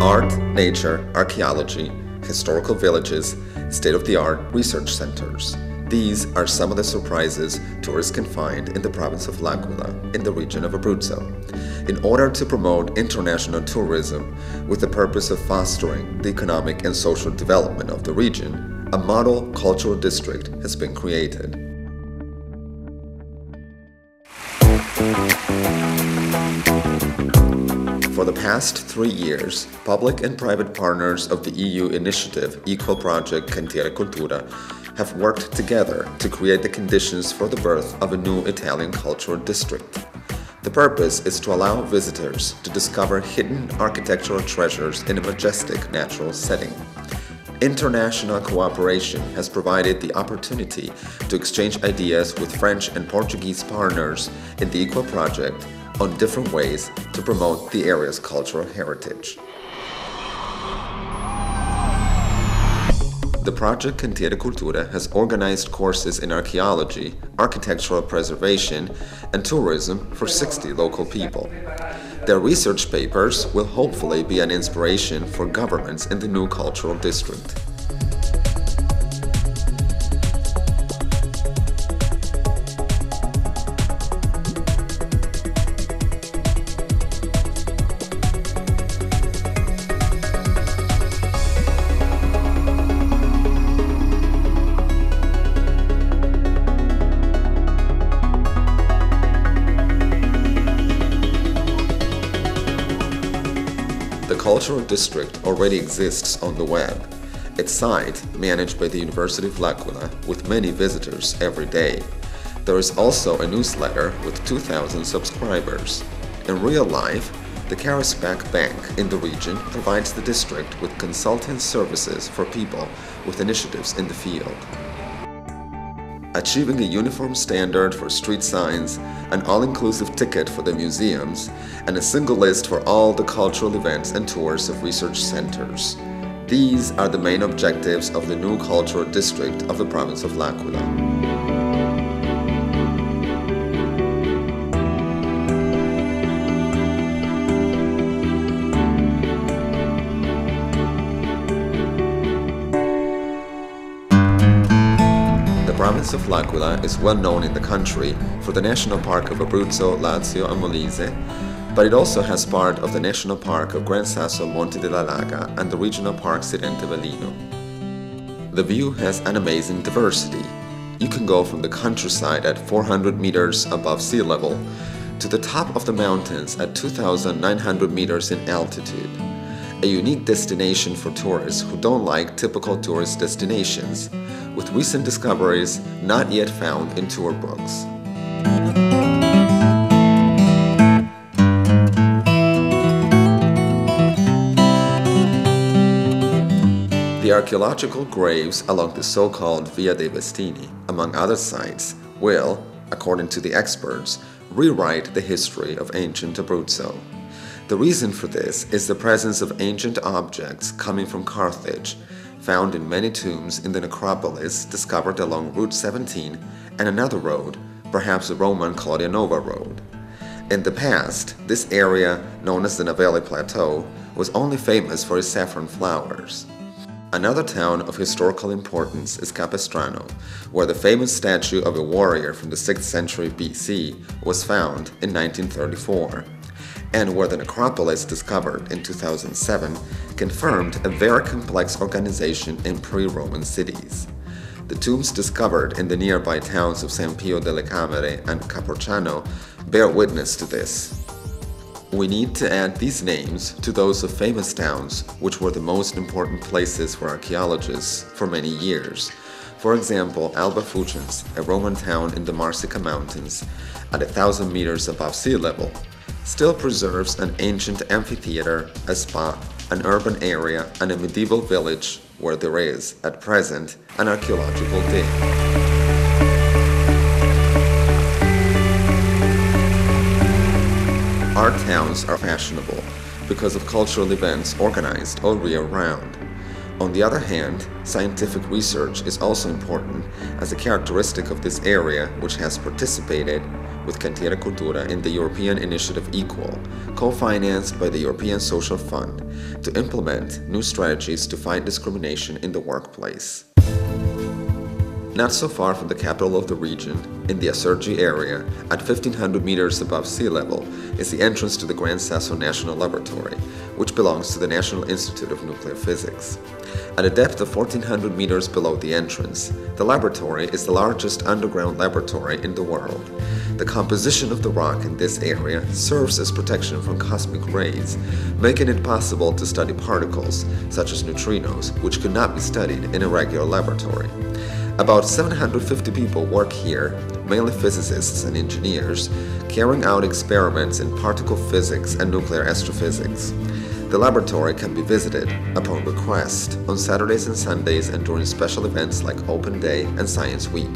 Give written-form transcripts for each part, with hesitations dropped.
art, nature, archaeology, historical villages, state-of-the-art research centers. These are some of the surprises tourists can find in the province of L'Aquila, in the region of Abruzzo. In order to promote international tourism with the purpose of fostering the economic and social development of the region, a model cultural district has been created. For the past 3 years, public and private partners of the EU initiative Equal Project Cantiere Cultura have worked together to create the conditions for the birth of a new Italian cultural district. The purpose is to allow visitors to discover hidden architectural treasures in a majestic natural setting. International cooperation has provided the opportunity to exchange ideas with French and Portuguese partners in the Equal Project on different ways to promote the area's cultural heritage. The project Cantiere Cultura has organized courses in archaeology, architectural preservation, and tourism for 60 local people. Their research papers will hopefully be an inspiration for governments in the new cultural district. The cultural district already exists on the web. Its site, managed by the University of L'Aquila, with many visitors every day. There is also a newsletter with 2,000 subscribers. In real life, the Caraspac Bank in the region provides the district with consulting services for people with initiatives in the field. Achieving a uniform standard for street signs, an all-inclusive ticket for the museums, and a single list for all the cultural events and tours of research centers. These are the main objectives of the new cultural district of the province of L'Aquila. The province of L'Aquila is well known in the country for the National Park of Abruzzo, Lazio and Molise, but it also has part of the National Park of Gran Sasso Monte della Laga and the Regional Park Sirente Velino. The view has an amazing diversity. You can go from the countryside at 400 meters above sea level to the top of the mountains at 2,900 meters in altitude. A unique destination for tourists who don't like typical tourist destinations, with recent discoveries not yet found in tour books. The archaeological graves along the so-called Via dei Vestini, among other sites, will, according to the experts, rewrite the history of ancient Abruzzo. The reason for this is the presence of ancient objects coming from Carthage, found in many tombs in the necropolis discovered along Route 17 and another road, perhaps the Roman Claudia Nova Road. In the past, this area, known as the Navelle Plateau, was only famous for its saffron flowers. Another town of historical importance is Capestrano, where the famous statue of a warrior from the 6th century BC was found in 1934. And where the necropolis discovered in 2007 confirmed a very complex organization in pre-Roman cities. The tombs discovered in the nearby towns of San Pio delle Camere and Caporciano bear witness to this. We need to add these names to those of famous towns which were the most important places for archaeologists for many years. For example, Alba Fucens, a Roman town in the Marsica Mountains, at 1,000 meters above sea level, still preserves an ancient amphitheater, a spa, an urban area, and a medieval village where there is, at present, an archaeological dig. Our towns are fashionable because of cultural events organized all year round. On the other hand, scientific research is also important as a characteristic of this area which has participated with Cantiera Cultura in the European Initiative Equal, co-financed by the European Social Fund, to implement new strategies to fight discrimination in the workplace. Not so far from the capital of the region, in the Acergi area, at 1,500 meters above sea level, is the entrance to the Gran Sasso National Laboratory, which belongs to the National Institute of Nuclear Physics. At a depth of 1,400 meters below the entrance, the laboratory is the largest underground laboratory in the world. The composition of the rock in this area serves as protection from cosmic rays, making it possible to study particles, such as neutrinos, which could not be studied in a regular laboratory. About 750 people work here, mainly physicists and engineers, carrying out experiments in particle physics and nuclear astrophysics. The laboratory can be visited, upon request, on Saturdays and Sundays and during special events like Open Day and Science Week.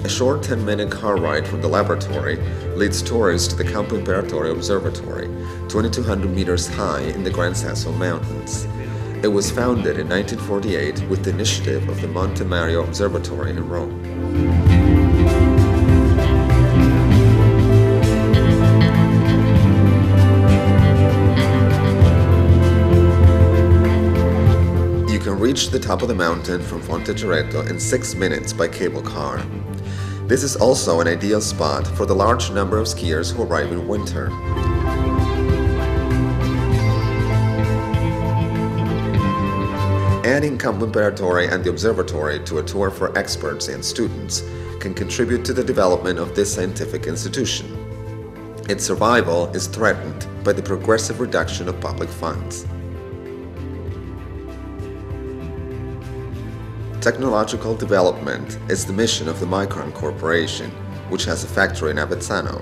A short 10-minute car ride from the laboratory leads tourists to the Campo Imperatore Observatory, 2,200 meters high in the Gran Sasso Mountains. It was founded in 1948 with the initiative of the Monte Mario Observatory in Rome. You can reach the top of the mountain from Fonte Cerreto in 6 minutes by cable car. This is also an ideal spot for the large number of skiers who arrive in winter. Adding Campo Imperatore and the observatory to a tour for experts and students can contribute to the development of this scientific institution. Its survival is threatened by the progressive reduction of public funds. Technological development is the mission of the Micron Corporation, which has a factory in Avezzano.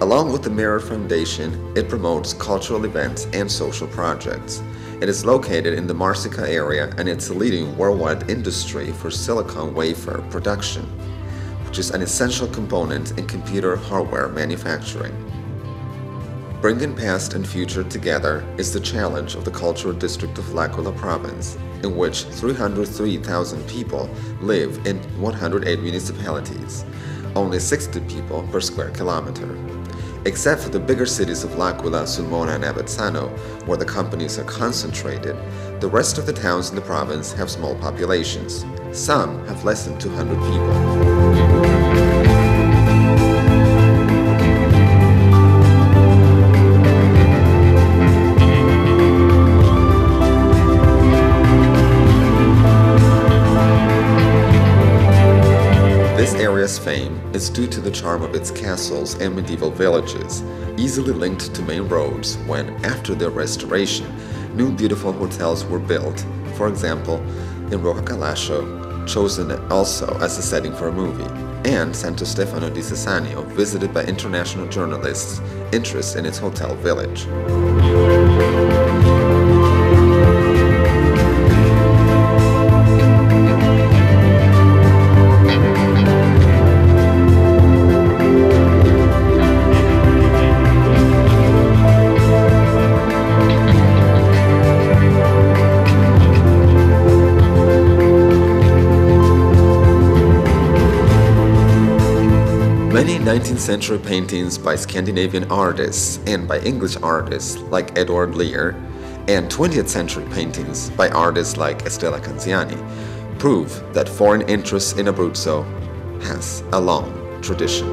Along with the Mirror Foundation, it promotes cultural events and social projects. It is located in the Marsica area and it's a leading worldwide industry for silicon wafer production, which is an essential component in computer hardware manufacturing. Bringing past and future together is the challenge of the cultural district of L'Aquila province, in which 303,000 people live in 108 municipalities, only 60 people per square kilometer. Except for the bigger cities of L'Aquila, Sulmona and Avezzano, where the companies are concentrated, the rest of the towns in the province have small populations. Some have less than 200 people. This area's fame is due to the charm of its castles and medieval villages, easily linked to main roads when, after their restoration, new beautiful hotels were built, for example, in Rocca Calascio, chosen also as a setting for a movie, and Santo Stefano di Sassanio, visited by international journalists interested in its hotel village. Many 19th century paintings by Scandinavian artists and by English artists like Edward Lear, and 20th century paintings by artists like Estella Canziani prove that foreign interest in Abruzzo has a long tradition.